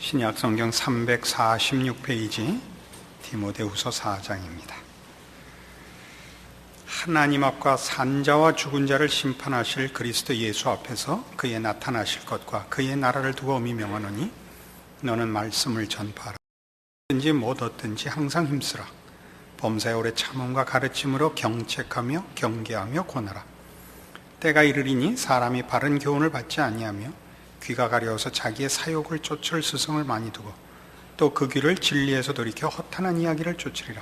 신약 성경 346페이지 디모데후서 4장입니다. 하나님 앞과 산자와 죽은 자를 심판하실 그리스도 예수 앞에서 그의 나타나실 것과 그의 나라를 두고 엄히 명하노니 너는 말씀을 전파하라. 얻든지 못 얻든지 항상 힘쓰라. 범사에 오래 참음과 가르침으로 경책하며 경계하며 권하라. 때가 이르리니 사람이 바른 교훈을 받지 아니하며 귀가 가려워서 자기의 사욕을 쫓을 스승을 많이 두고 또 그 귀를 진리에서 돌이켜 허탄한 이야기를 쫓으리라.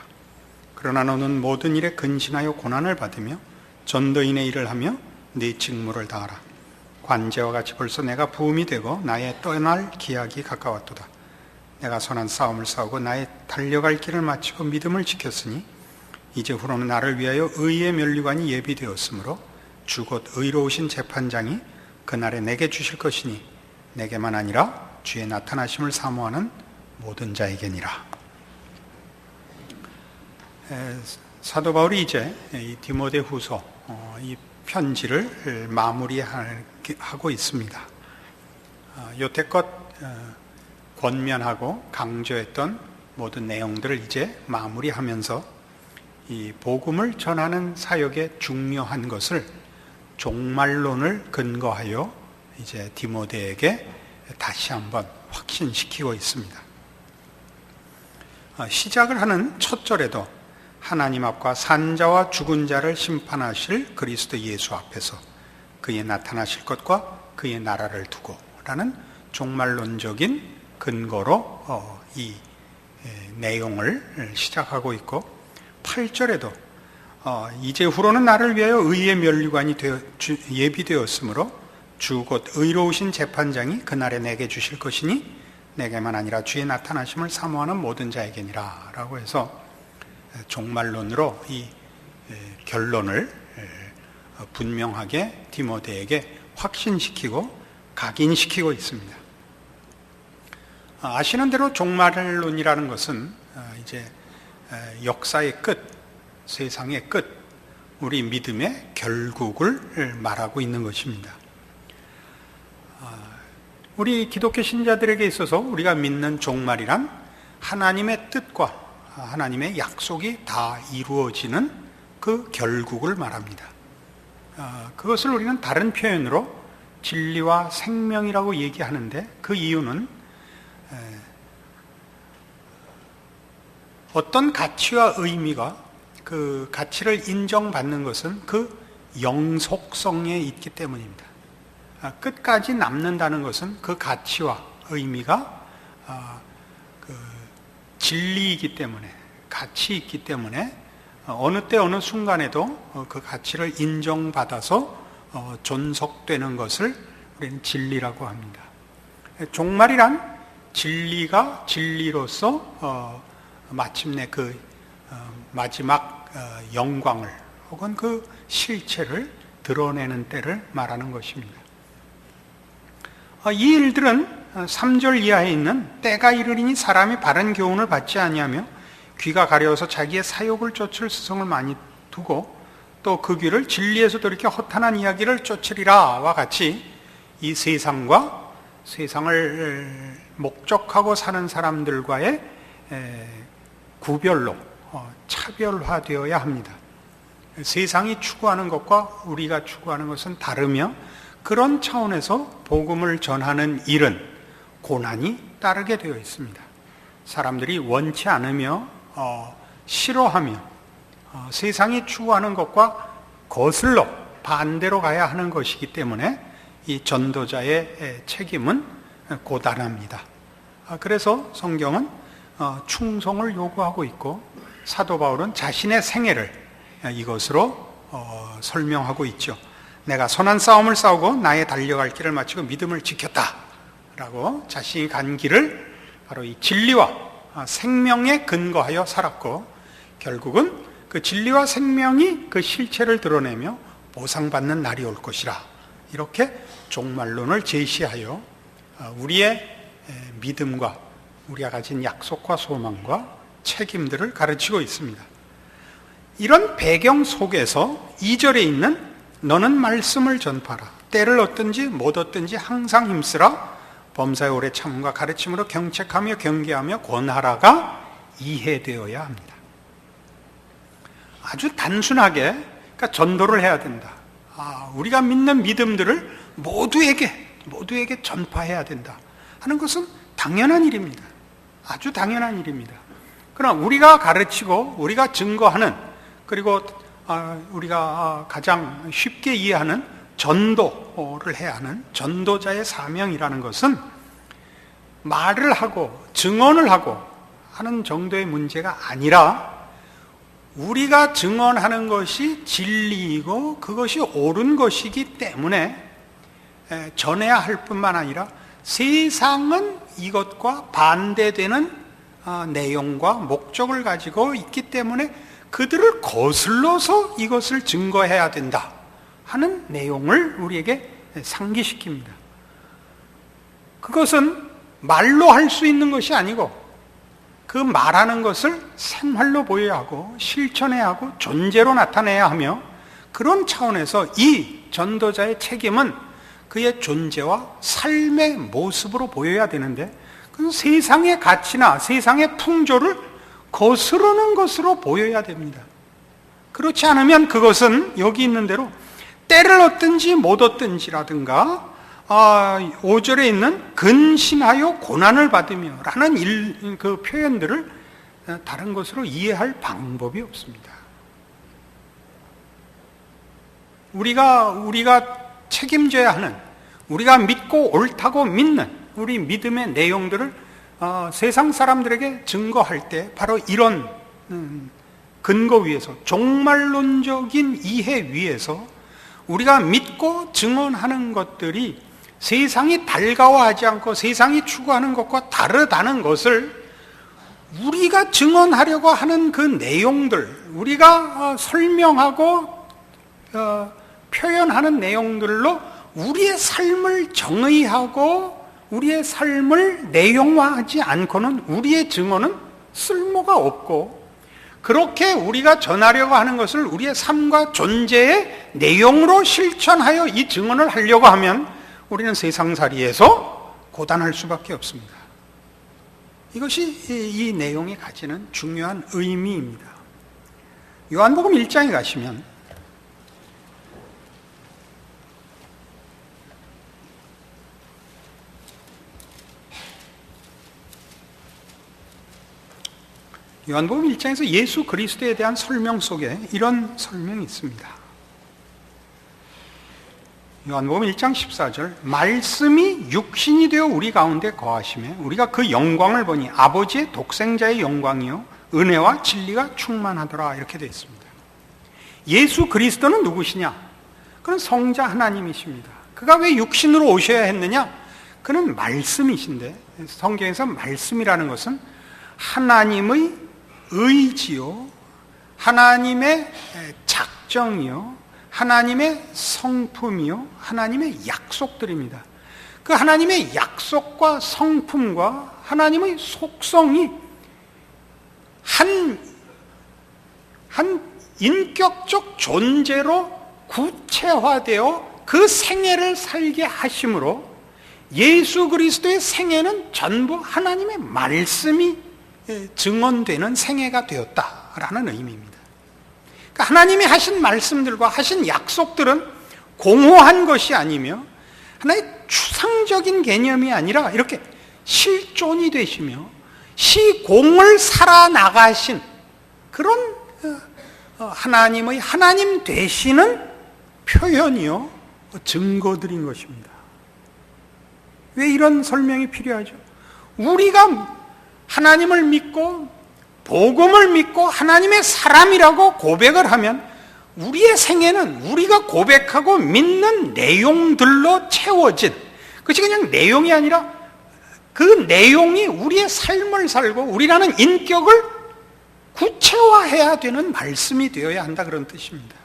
그러나 너는 모든 일에 근신하여 고난을 받으며 전도인의 일을 하며 네 직무를 다하라. 관제와 같이 벌써 내가 부음이 되고 나의 떠날 기약이 가까웠도다. 내가 선한 싸움을 싸우고 나의 달려갈 길을 마치고 믿음을 지켰으니 이제후로는 나를 위하여 의의 면류관이 예비되었으므로 주 곧 의로우신 재판장이 그날에 내게 주실 것이니 내게만 아니라 주의 나타나심을 사모하는 모든 자에게니라. 사도 바울이 이제 이 디모데후서 이 편지를 마무리하고 있습니다. 여태껏 권면하고 강조했던 모든 내용들을 이제 마무리하면서 이 복음을 전하는 사역의 중요한 것을 종말론을 근거하여 이제 디모데에게 다시 한번 확신시키고 있습니다. 시작을 하는 첫 절에도 하나님 앞과 산자와 죽은 자를 심판하실 그리스도 예수 앞에서 그의 나타나실 것과 그의 나라를 두고 라는 종말론적인 근거로 이 내용을 시작하고 있고, 8절에도 이제후로는 나를 위하여 의의 면류관이 예비되었으므로 주 곧 의로우신 재판장이 그날에 내게 주실 것이니 내게만 아니라 주의 나타나심을 사모하는 모든 자에게니라 라고 해서 종말론으로 이 결론을 분명하게 디모데에게 확신시키고 각인시키고 있습니다. 아시는 대로 종말론이라는 것은 이제 역사의 끝, 세상의 끝, 우리 믿음의 결국을 말하고 있는 것입니다. 우리 기독교 신자들에게 있어서 우리가 믿는 종말이란 하나님의 뜻과 하나님의 약속이 다 이루어지는 그 결국을 말합니다. 그것을 우리는 다른 표현으로 진리와 생명이라고 얘기하는데, 그 이유는 어떤 가치와 의미가, 그 가치를 인정받는 것은 그 영속성에 있기 때문입니다. 끝까지 남는다는 것은 그 가치와 의미가 그 진리이기 때문에, 가치 있기 때문에 어느 때 어느 순간에도 그 가치를 인정받아서 존속되는 것을 우리는 진리라고 합니다. 종말이란 진리가 진리로서 마침내 그 마지막 영광을 혹은 그 실체를 드러내는 때를 말하는 것입니다. 이 일들은 3절 이하에 있는 때가 이르리니 사람이 바른 교훈을 받지 아니하며 귀가 가려워서 자기의 사욕을 쫓을 스승을 많이 두고 또 그 귀를 진리에서 돌이켜 허탄한 이야기를 쫓으리라와 같이 이 세상과 세상을 목적하고 사는 사람들과의 구별로 차별화되어야 합니다. 세상이 추구하는 것과 우리가 추구하는 것은 다르며, 그런 차원에서 복음을 전하는 일은 고난이 따르게 되어 있습니다. 사람들이 원치 않으며 싫어하며 세상이 추구하는 것과 거슬러 반대로 가야 하는 것이기 때문에 이 전도자의 책임은 고단합니다. 그래서 성경은 충성을 요구하고 있고, 사도 바울은 자신의 생애를 이것으로 설명하고 있죠. 내가 선한 싸움을 싸우고 나의 달려갈 길을 마치고 믿음을 지켰다 라고 자신이 간 길을 바로 이 진리와 생명에 근거하여 살았고, 결국은 그 진리와 생명이 그 실체를 드러내며 보상받는 날이 올 것이라, 이렇게 종말론을 제시하여 우리의 믿음과 우리가 가진 약속과 소망과 책임들을 가르치고 있습니다. 이런 배경 속에서 2절에 있는 너는 말씀을 전파라. 때를 얻든지 못 얻든지 항상 힘쓰라. 범사의 오래 참음과 가르침으로 경책하며 경계하며 권하라가 이해되어야 합니다. 아주 단순하게 그러니까 전도를 해야 된다. 우리가 믿는 믿음들을 모두에게 전파해야 된다 하는 것은 당연한 일입니다. 아주 당연한 일입니다. 그러나 우리가 가르치고 우리가 증거하는, 그리고 우리가 가장 쉽게 이해하는 전도를 해야 하는 전도자의 사명이라는 것은 말을 하고 증언을 하고 하는 정도의 문제가 아니라, 우리가 증언하는 것이 진리이고 그것이 옳은 것이기 때문에 전해야 할 뿐만 아니라, 세상은 이것과 반대되는 내용과 목적을 가지고 있기 때문에 그들을 거슬러서 이것을 증거해야 된다 하는 내용을 우리에게 상기시킵니다. 그것은 말로 할 수 있는 것이 아니고, 그 말하는 것을 생활로 보여야 하고 실천해야 하고 존재로 나타내야 하며, 그런 차원에서 이 전도자의 책임은 그의 존재와 삶의 모습으로 보여야 되는데, 그건 세상의 가치나 세상의 풍조를 거스르는 것으로 보여야 됩니다. 그렇지 않으면 그것은 여기 있는 대로 때를 얻든지 못 얻든지라든가 5절에 있는 근신하여 고난을 받으며 라는 그 표현들을 다른 것으로 이해할 방법이 없습니다. 우리가 책임져야 하는, 우리가 믿고 옳다고 믿는 우리 믿음의 내용들을 세상 사람들에게 증거할 때 바로 이런 근거 위에서, 종말론적인 이해 위에서 우리가 믿고 증언하는 것들이 세상이 달가워하지 않고 세상이 추구하는 것과 다르다는 것을 우리가 증언하려고 하는 그 내용들, 우리가 설명하고 표현하는 내용들로 우리의 삶을 정의하고 우리의 삶을 내용화하지 않고는 우리의 증언은 쓸모가 없고, 그렇게 우리가 전하려고 하는 것을 우리의 삶과 존재의 내용으로 실천하여 이 증언을 하려고 하면 우리는 세상살이에서 고단할 수밖에 없습니다. 이것이 이 내용이 가지는 중요한 의미입니다. 요한복음 1장에 가시면 요한복음 1장에서 예수 그리스도에 대한 설명 속에 이런 설명이 있습니다. 요한복음 1장 14절, 말씀이 육신이 되어 우리 가운데 거하시매 우리가 그 영광을 보니 아버지의 독생자의 영광이요 은혜와 진리가 충만하더라, 이렇게 되어 있습니다. 예수 그리스도는 누구시냐? 그는 성자 하나님이십니다. 그가 왜 육신으로 오셔야 했느냐? 그는 말씀이신데, 성경에서 말씀이라는 것은 하나님의 의지요, 하나님의 작정이요, 하나님의 성품이요, 하나님의 약속들입니다. 그 하나님의 약속과 성품과 하나님의 속성이 한 인격적 존재로 구체화되어 그 생애를 살게 하심으로 예수 그리스도의 생애는 전부 하나님의 말씀이 증언되는 생애가 되었다라는 의미입니다. 그러니까 하나님이 하신 말씀들과 하신 약속들은 공허한 것이 아니며 하나의 추상적인 개념이 아니라 이렇게 실존이 되시며 시공을 살아나가신 그런 하나님의 하나님 되시는 표현이요, 증거들인 것입니다. 왜 이런 설명이 필요하죠? 우리가 하나님을 믿고 복음을 믿고 하나님의 사람이라고 고백을 하면 우리의 생애는 우리가 고백하고 믿는 내용들로 채워진, 그것이 그냥 내용이 아니라 그 내용이 우리의 삶을 살고 우리라는 인격을 구체화해야 되는 말씀이 되어야 한다, 그런 뜻입니다.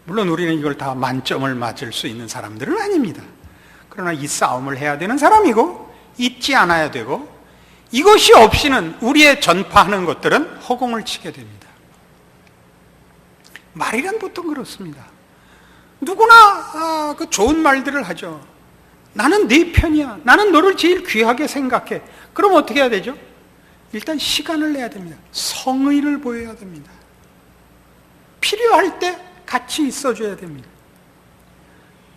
물론 우리는 이걸 다 만점을 맞을 수 있는 사람들은 아닙니다. 그러나 이 싸움을 해야 되는 사람이고 잊지 않아야 되고, 이것이 없이는 우리의 전파하는 것들은 허공을 치게 됩니다. 말이란 보통 그렇습니다. 누구나 그 좋은 말들을 하죠. 나는 네 편이야. 나는 너를 제일 귀하게 생각해. 그럼 어떻게 해야 되죠? 일단 시간을 내야 됩니다. 성의를 보여야 됩니다. 필요할 때 같이 있어줘야 됩니다.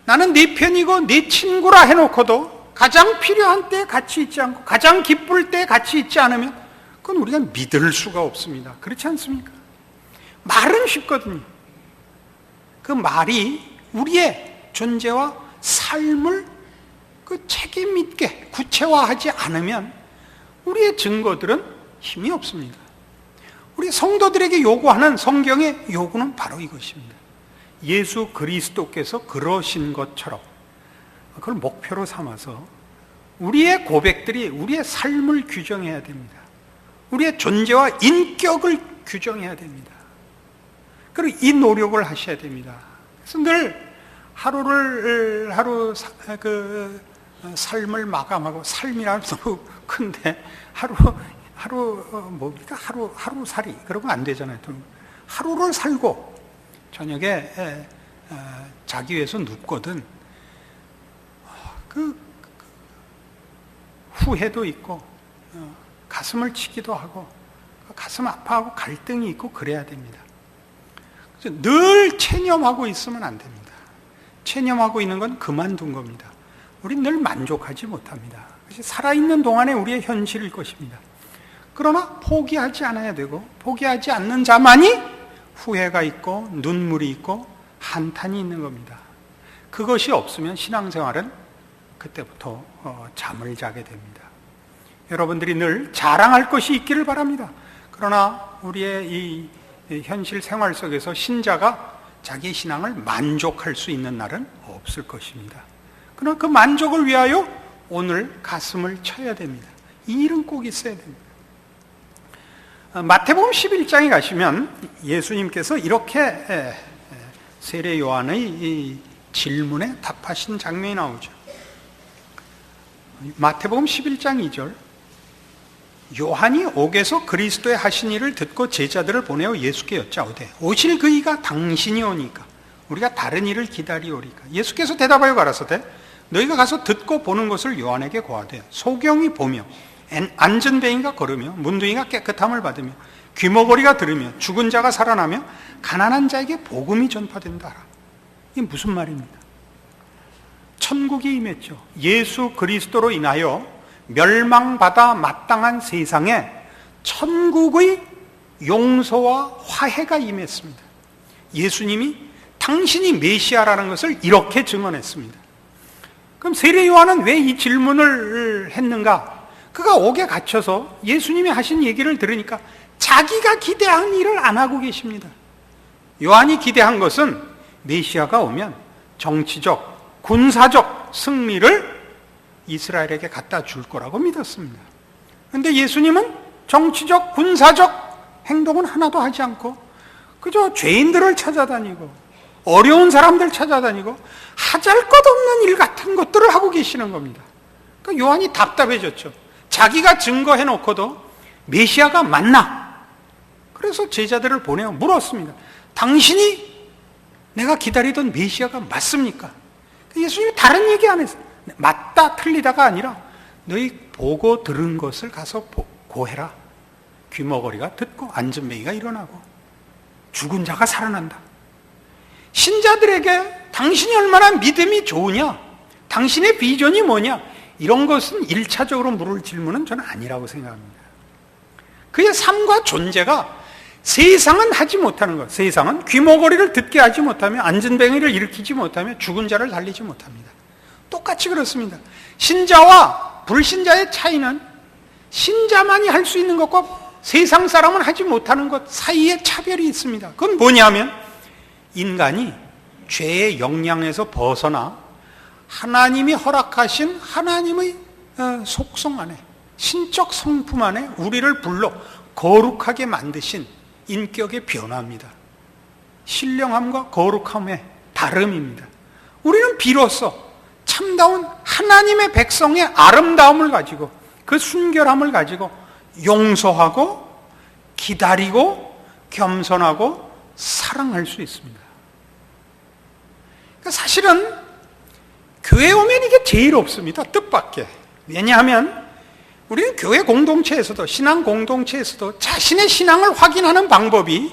나는 네 편이고 네 친구라 해놓고도 가장 필요한 때 같이 있지 않고 가장 기쁠 때 같이 있지 않으면 그건 우리가 믿을 수가 없습니다. 그렇지 않습니까? 말은 쉽거든요. 그 말이 우리의 존재와 삶을 그 책임 있게 구체화하지 않으면 우리의 증거들은 힘이 없습니다. 우리 성도들에게 요구하는 성경의 요구는 바로 이것입니다. 예수 그리스도께서 그러신 것처럼 그걸 목표로 삼아서 우리의 고백들이 우리의 삶을 규정해야 됩니다. 우리의 존재와 인격을 규정해야 됩니다. 그리고 이 노력을 하셔야 됩니다. 그래서 늘 삶을 마감하고 삶이라면 너무 큰데 하루살이 그러면 안 되잖아요. 하루를 살고 저녁에 자기 위해서 눕거든 후회도 있고 가슴을 치기도 하고 가슴 아파하고 갈등이 있고 그래야 됩니다. 그래서 늘 체념하고 있으면 안 됩니다. 체념하고 있는 건 그만둔 겁니다. 우린 늘 만족하지 못합니다. 살아있는 동안에 우리의 현실일 것입니다. 그러나 포기하지 않아야 되고 포기하지 않는 자만이 후회가 있고 눈물이 있고 한탄이 있는 겁니다. 그것이 없으면 신앙생활은 그때부터 잠을 자게 됩니다. 여러분들이 늘 자랑할 것이 있기를 바랍니다. 그러나 우리의 이 현실 생활 속에서 신자가 자기 신앙을 만족할 수 있는 날은 없을 것입니다. 그러나 그 만족을 위하여 오늘 가슴을 쳐야 됩니다. 이 일은 꼭 있어야 됩니다. 마태복음 11장에 가시면 예수님께서 이렇게 세례 요한의 이 질문에 답하신 장면이 나오죠. 마태복음 11장 2절 요한이 옥에서 그리스도의 하신 일을 듣고 제자들을 보내어 예수께 여짜오되 오실 그이가 당신이 오니까 우리가 다른 일을 기다리오리까. 예수께서 대답하여 가라사대 너희가 가서 듣고 보는 것을 요한에게 고하되 소경이 보며 앉은 뱅이가 걸으며 문둥이가 깨끗함을 받으며 귀머거리가 들으며 죽은 자가 살아나며 가난한 자에게 복음이 전파된다. 이게 무슨 말입니다? 천국이 임했죠. 예수 그리스도로 인하여 멸망받아 마땅한 세상에 천국의 용서와 화해가 임했습니다. 예수님이 당신이 메시아라는 것을 이렇게 증언했습니다. 그럼 세례 요한은 왜 이 질문을 했는가? 그가 옥에 갇혀서 예수님이 하신 얘기를 들으니까 자기가 기대한 일을 안 하고 계십니다. 요한이 기대한 것은 메시아가 오면 정치적, 군사적 승리를 이스라엘에게 갖다 줄 거라고 믿었습니다. 그런데 예수님은 정치적, 군사적 행동은 하나도 하지 않고 그저 죄인들을 찾아다니고 어려운 사람들 찾아다니고 하잘것없는 일 같은 것들을 하고 계시는 겁니다. 그러니까 요한이 답답해졌죠. 자기가 증거해놓고도 메시아가 맞나? 그래서 제자들을 보내어 물었습니다. 당신이 내가 기다리던 메시아가 맞습니까? 예수님이 다른 얘기 안 했어요. 맞다 틀리다가 아니라 너희 보고 들은 것을 가서 고해라. 귀머거리가 듣고 앉은 뱅이가 일어나고 죽은 자가 살아난다. 신자들에게 당신이 얼마나 믿음이 좋으냐, 당신의 비전이 뭐냐, 이런 것은 1차적으로 물을 질문은 저는 아니라고 생각합니다. 그의 삶과 존재가 세상은 하지 못하는 것, 세상은 귀머거리를 듣게 하지 못하며 앉은 뱅이를 일으키지 못하며 죽은 자를 살리지 못합니다. 똑같이 그렇습니다. 신자와 불신자의 차이는 신자만이 할 수 있는 것과 세상 사람은 하지 못하는 것 사이에 차별이 있습니다. 그건 뭐냐면 인간이 죄의 영향에서 벗어나 하나님이 허락하신 하나님의 속성 안에, 신적 성품 안에 우리를 불러 거룩하게 만드신 인격의 변화입니다. 신령함과 거룩함의 다름입니다. 우리는 비로소 참다운 하나님의 백성의 아름다움을 가지고 그 순결함을 가지고 용서하고 기다리고 겸손하고 사랑할 수 있습니다. 그러니까 사실은 교회 오면 이게 제일 없습니다. 뜻밖의. 왜냐하면 우리는 교회 공동체에서도, 신앙 공동체에서도 자신의 신앙을 확인하는 방법이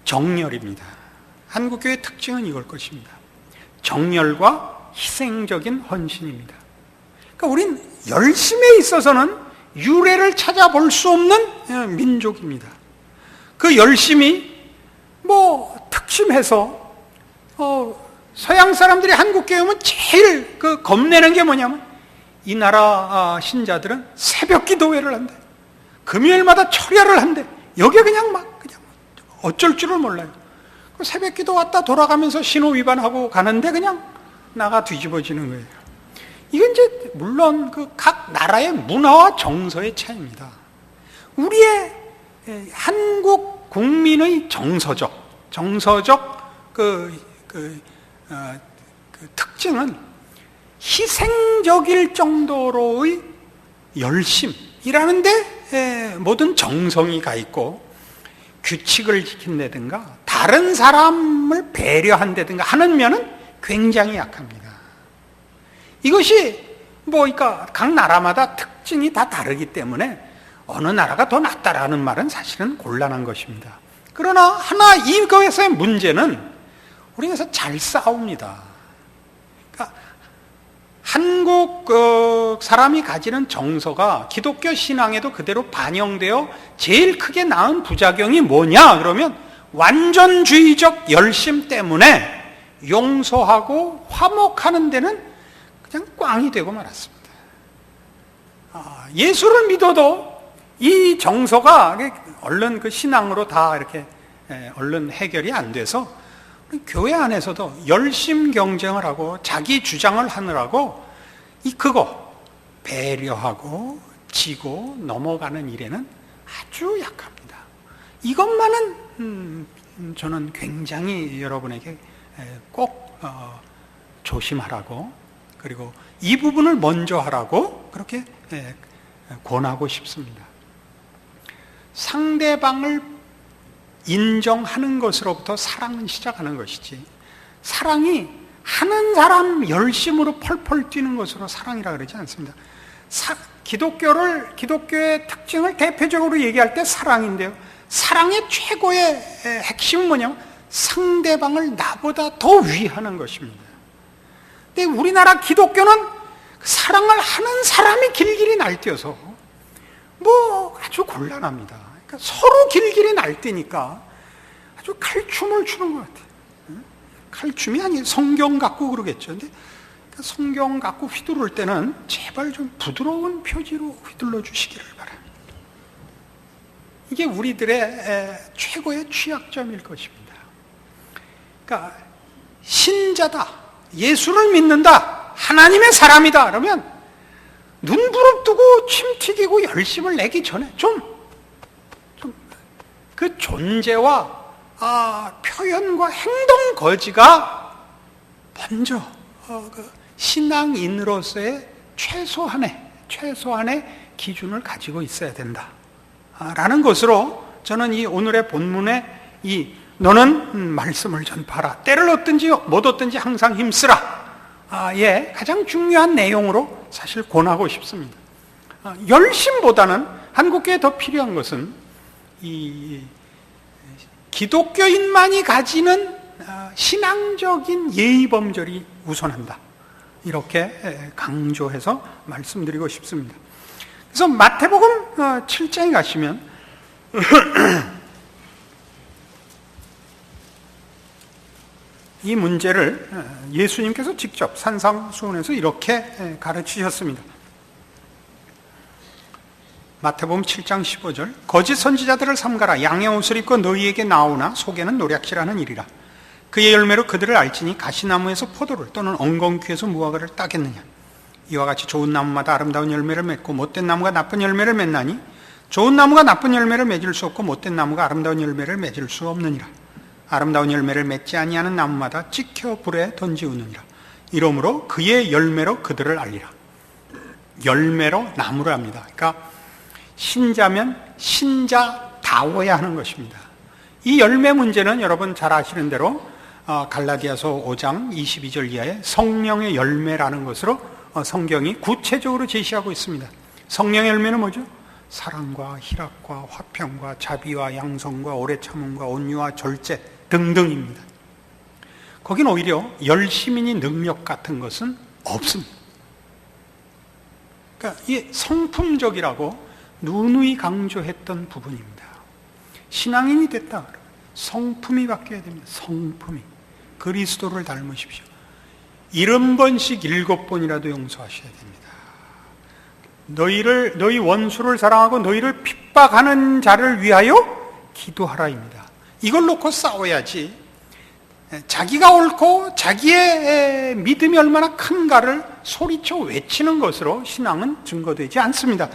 정열입니다. 한국교회의 특징은 이걸 것입니다. 정열과 희생적인 헌신입니다. 그러니까 우린 열심에 있어서는 유래를 찾아볼 수 없는 민족입니다. 그 열심이 특심해서 서양 사람들이 한국교회 오면 제일 겁내는 게 뭐냐면, 이 나라 신자들은 새벽 기도회를 한대. 금요일마다 철야를 한대. 여기에 그냥 어쩔 줄을 몰라요. 새벽 기도 왔다 돌아가면서 신호 위반하고 가는데 그냥 나가 뒤집어지는 거예요. 이건 이제 물론 각 나라의 문화와 정서의 차이입니다. 우리의 한국 국민의 정서적 특징은 희생적일 정도로의 열심이라는데 모든 정성이 가 있고, 규칙을 지킨다든가 다른 사람을 배려한다든가 하는 면은 굉장히 약합니다. 이것이 그러니까 각 나라마다 특징이 다 다르기 때문에 어느 나라가 더 낫다라는 말은 사실은 곤란한 것입니다. 그러나 하나 이거에서의 문제는 우리가 잘 싸웁니다. 한국 사람이 가지는 정서가 기독교 신앙에도 그대로 반영되어 제일 크게 낳은 부작용이 뭐냐 그러면, 완전주의적 열심 때문에 용서하고 화목하는 데는 그냥 꽝이 되고 말았습니다. 예수를 믿어도 이 정서가 얼른 신앙으로 다 이렇게 얼른 해결이 안 돼서 교회 안에서도 열심 경쟁을 하고 자기 주장을 하느라고 그거 배려하고 지고 넘어가는 일에는 아주 약합니다. 이것만은 저는 굉장히 여러분에게 꼭 조심하라고, 그리고 이 부분을 먼저 하라고 그렇게 권하고 싶습니다. 상대방을 인정하는 것으로부터 사랑은 시작하는 것이지, 사랑이 하는 사람 열심으로 펄펄 뛰는 것으로 사랑이라 그러지 않습니다. 기독교의 특징을 대표적으로 얘기할 때 사랑인데요, 사랑의 최고의 핵심은 뭐냐면 상대방을 나보다 더 위하는 것입니다. 근데 우리나라 기독교는 사랑을 하는 사람이 길길이 날뛰어서 아주 곤란합니다. 그러니까 서로 길길이 날뛰니까 아주 칼춤을 추는 것 같아요. 칼춤이 아니 성경 갖고 그러겠죠. 근데 성경 갖고 휘두를 때는 제발 좀 부드러운 표지로 휘둘러 주시기를 바랍니다. 이게 우리들의 최고의 취약점일 것입니다. 그러니까 신자다, 예수를 믿는다, 하나님의 사람이다 그러면 눈 부릅뜨고 침 튀기고 열심을 내기 전에 그 존재와 표현과 행동 거지가 먼저 신앙인으로서의 최소한의 기준을 가지고 있어야 된다라는 것으로 저는 이 오늘의 본문에 너는 말씀을 전파하라, 때를 얻든지 못 얻든지 항상 힘쓰라 가장 중요한 내용으로 사실 권하고 싶습니다. 열심보다는 한국교회에 더 필요한 것은 이 기독교인만이 가지는 신앙적인 예의범절이 우선한다, 이렇게 강조해서 말씀드리고 싶습니다. 그래서 마태복음 7장에 가시면 이 문제를 예수님께서 직접 산상수훈에서 이렇게 가르치셨습니다. 마태복음 7장 15절, 거짓 선지자들을 삼가라. 양의 옷을 입고 너희에게 나오나 속에는 노략질하는 일이라. 그의 열매로 그들을 알지니 가시나무에서 포도를 또는 엉겅퀴에서 무화과를 따겠느냐. 이와 같이 좋은 나무마다 아름다운 열매를 맺고 못된 나무가 나쁜 열매를 맺나니 좋은 나무가 나쁜 열매를 맺을 수 없고 못된 나무가 아름다운 열매를 맺을 수 없느니라. 아름다운 열매를 맺지 아니하는 나무마다 찍혀 불에 던지우느니라. 이러므로 그의 열매로 그들을 알리라. 열매로 나무를 합니다. 그러니까 신자면 신자다워야 하는 것입니다. 이 열매 문제는 여러분 잘 아시는 대로 갈라디아서 5장 22절 이하에 성령의 열매라는 것으로 성경이 구체적으로 제시하고 있습니다. 성령의 열매는 뭐죠? 사랑과 희락과 화평과 자비와 양성과 오래 참음과 온유와 절제 등등입니다. 거긴 오히려 열심이니 능력 같은 것은 없습니다. 그러니까 이 성품적이라고 누누이 강조했던 부분입니다. 신앙인이 됐다 그러면 성품이 바뀌어야 됩니다. 성품이. 그리스도를 닮으십시오. 70번씩 7번이라도 용서하셔야 됩니다. 너희 원수를 사랑하고 너희를 핍박하는 자를 위하여 기도하라입니다. 이걸 놓고 싸워야지 자기가 옳고 자기의 믿음이 얼마나 큰가를 소리쳐 외치는 것으로 신앙은 증거되지 않습니다.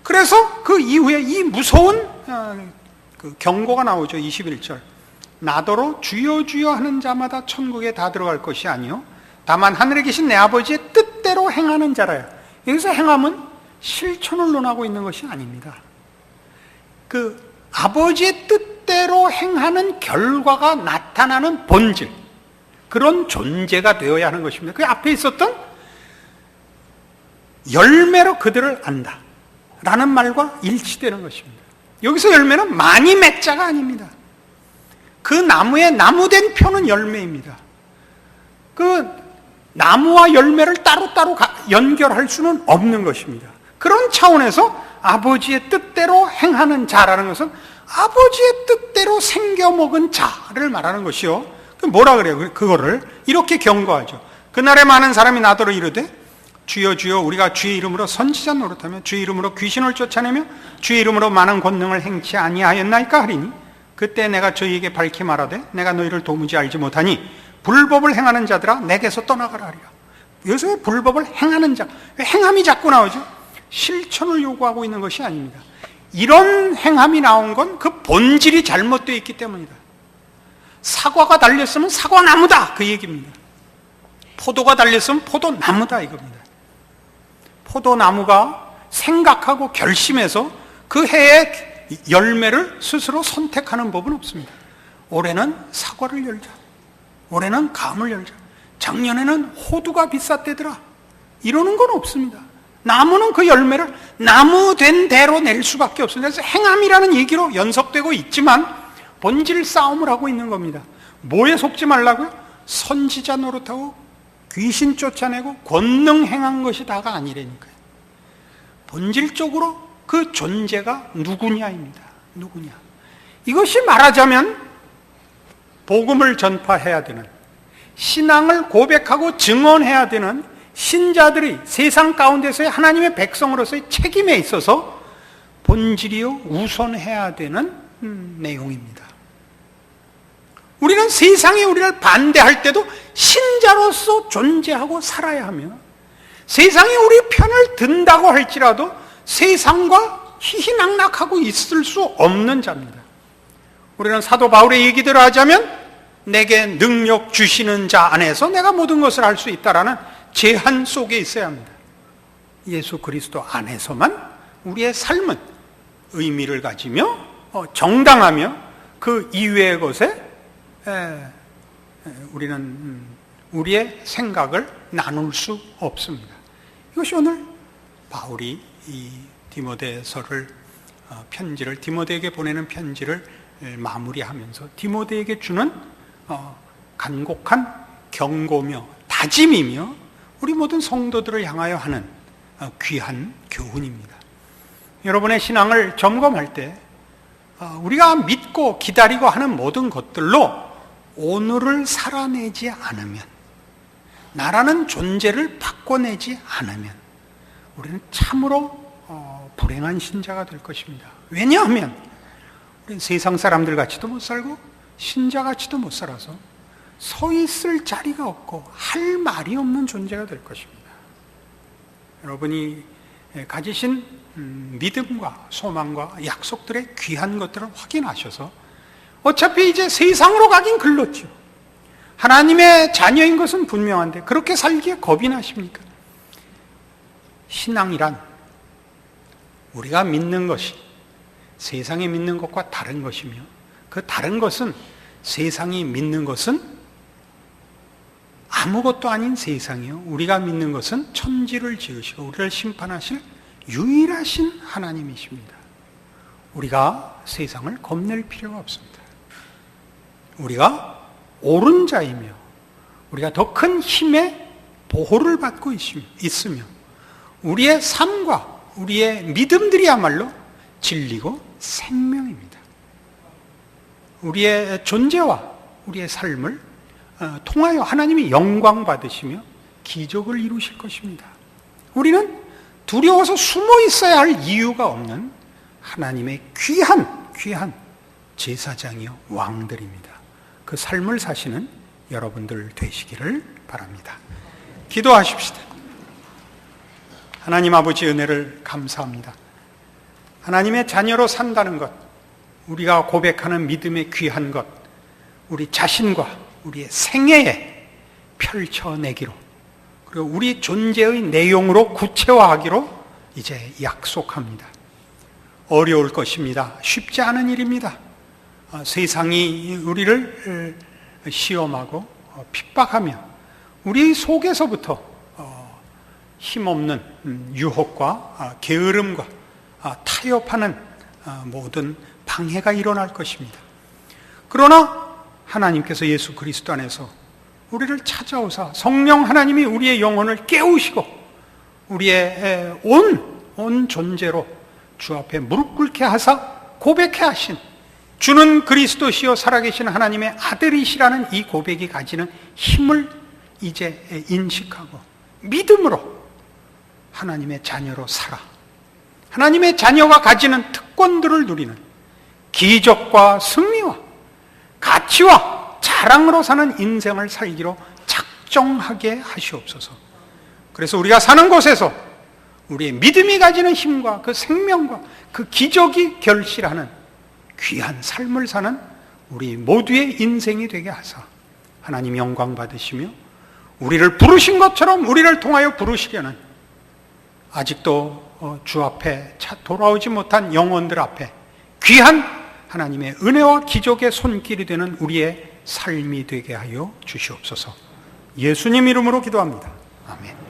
그래서 그 이후에 이 무서운 그 경고가 나오죠. 21절. 나더러 주여 주여 하는 자마다 천국에 다 들어갈 것이 아니요 다만 하늘에 계신 내 아버지의 뜻대로 행하는 자라요. 여기서 행함은 실천을 논하고 있는 것이 아닙니다. 그 아버지의 뜻대로 행하는 결과가 나타나는 본질, 그런 존재가 되어야 하는 것입니다. 그 앞에 있었던 열매로 그들을 안다 라는 말과 일치되는 것입니다. 여기서 열매는 많이 맺자가 아닙니다. 그 나무에 나무된 표는 열매입니다. 그 나무와 열매를 따로따로 연결할 수는 없는 것입니다. 그런 차원에서 아버지의 뜻대로 행하는 자라는 것은 아버지의 뜻대로 생겨먹은 자를 말하는 것이요. 뭐라 그래요? 그거를 이렇게 경고하죠. 그날에 많은 사람이 나더러 이르되 주여 주여 우리가 주의 이름으로 선지자 노릇하며 주의 이름으로 귀신을 쫓아내며 주의 이름으로 많은 권능을 행치 아니하였나이까 하리니 그때 내가 저희에게 밝히 말하되 내가 너희를 도무지 알지 못하니 불법을 행하는 자들아 내게서 떠나가라 하리라. 여기서 왜 불법을 행하는 자, 왜 행함이 자꾸 나오죠? 실천을 요구하고 있는 것이 아닙니다. 이런 행함이 나온 건 그 본질이 잘못되어 있기 때문이다. 사과가 달렸으면 사과나무다 그 얘기입니다. 포도가 달렸으면 포도나무다 이겁니다. 포도나무가 생각하고 결심해서 그 해의 열매를 스스로 선택하는 법은 없습니다. 올해는 사과를 열자, 올해는 감을 열자, 작년에는 호두가 비쌌대더라 이러는 건 없습니다. 나무는 그 열매를 나무된 대로 낼 수밖에 없습니다. 그래서 행함이라는 얘기로 연속되고 있지만 본질 싸움을 하고 있는 겁니다. 뭐에 속지 말라고요? 선지자 노릇하고 귀신 쫓아내고 권능 행한 것이 다가 아니라니까요. 본질적으로 그 존재가 누구냐입니다. 누구냐. 이것이 말하자면 복음을 전파해야 되는, 신앙을 고백하고 증언해야 되는 신자들이 세상 가운데서의 하나님의 백성으로서의 책임에 있어서 본질이요 우선해야 되는 내용입니다. 우리는 세상이 우리를 반대할 때도 신자로서 존재하고 살아야 하며, 세상이 우리 편을 든다고 할지라도 세상과 희희낙낙하고 있을 수 없는 자입니다. 우리는 사도 바울의 얘기대로 하자면 내게 능력 주시는 자 안에서 내가 모든 것을 할 수 있다라는 제한 속에 있어야 합니다. 예수 그리스도 안에서만 우리의 삶은 의미를 가지며 정당하며 그 이외의 것에 우리는 우리의 생각을 나눌 수 없습니다. 이것이 오늘 바울이 이 디모데서를 편지를 디모데에게 보내는 편지를 마무리하면서 디모데에게 주는 간곡한 경고며 다짐이며 우리 모든 성도들을 향하여 하는 귀한 교훈입니다. 여러분의 신앙을 점검할 때 우리가 믿고 기다리고 하는 모든 것들로 오늘을 살아내지 않으면, 나라는 존재를 바꿔내지 않으면 우리는 참으로 불행한 신자가 될 것입니다. 왜냐하면 우리는 세상 사람들 같이도 못 살고 신자 같이도 못 살아서 서 있을 자리가 없고 할 말이 없는 존재가 될 것입니다. 여러분이 가지신 믿음과 소망과 약속들의 귀한 것들을 확인하셔서 어차피 이제 세상으로 가긴 글렀죠. 하나님의 자녀인 것은 분명한데 그렇게 살기에 겁이 나십니까? 신앙이란 우리가 믿는 것이 세상이 믿는 것과 다른 것이며, 그 다른 것은 세상이 믿는 것은 아무것도 아닌 세상이요. 우리가 믿는 것은 천지를 지으시고 우리를 심판하실 유일하신 하나님이십니다. 우리가 세상을 겁낼 필요가 없습니다. 우리가 옳은 자이며 우리가 더 큰 힘의 보호를 받고 있으며 우리의 삶과 우리의 믿음들이야말로 진리고 생명입니다. 우리의 존재와 우리의 삶을 통하여 하나님이 영광 받으시며 기적을 이루실 것입니다. 우리는 두려워서 숨어 있어야 할 이유가 없는 하나님의 귀한 제사장이요 왕들입니다. 그 삶을 사시는 여러분들 되시기를 바랍니다. 기도하십시다. 하나님 아버지 은혜를 감사합니다. 하나님의 자녀로 산다는 것, 우리가 고백하는 믿음의 귀한 것, 우리 자신과 우리의 생애에 펼쳐내기로, 그리고 우리 존재의 내용으로 구체화하기로 이제 약속합니다. 어려울 것입니다. 쉽지 않은 일입니다. 세상이 우리를 시험하고 핍박하며 우리 속에서부터 힘없는 유혹과 게으름과 타협하는 모든 방해가 일어날 것입니다. 그러나 하나님께서 예수 그리스도 안에서 우리를 찾아오사 성령 하나님이 우리의 영혼을 깨우시고 우리의 온 존재로 주 앞에 무릎 꿇게 하사 고백해 하신 주는 그리스도시요 살아계신 하나님의 아들이시라는 이 고백이 가지는 힘을 이제 인식하고 믿음으로 하나님의 자녀로 살아 하나님의 자녀가 가지는 특권들을 누리는 기적과 승리와 가치와 자랑으로 사는 인생을 살기로 작정하게 하시옵소서. 그래서 우리가 사는 곳에서 우리의 믿음이 가지는 힘과 그 생명과 그 기적이 결실하는 귀한 삶을 사는 우리 모두의 인생이 되게 하사 하나님 영광 받으시며 우리를 부르신 것처럼 우리를 통하여 부르시려는 아직도 주 앞에 돌아오지 못한 영혼들 앞에 귀한 하나님의 은혜와 기적의 손길이 되는 우리의 삶이 되게 하여 주시옵소서. 예수님 이름으로 기도합니다. 아멘.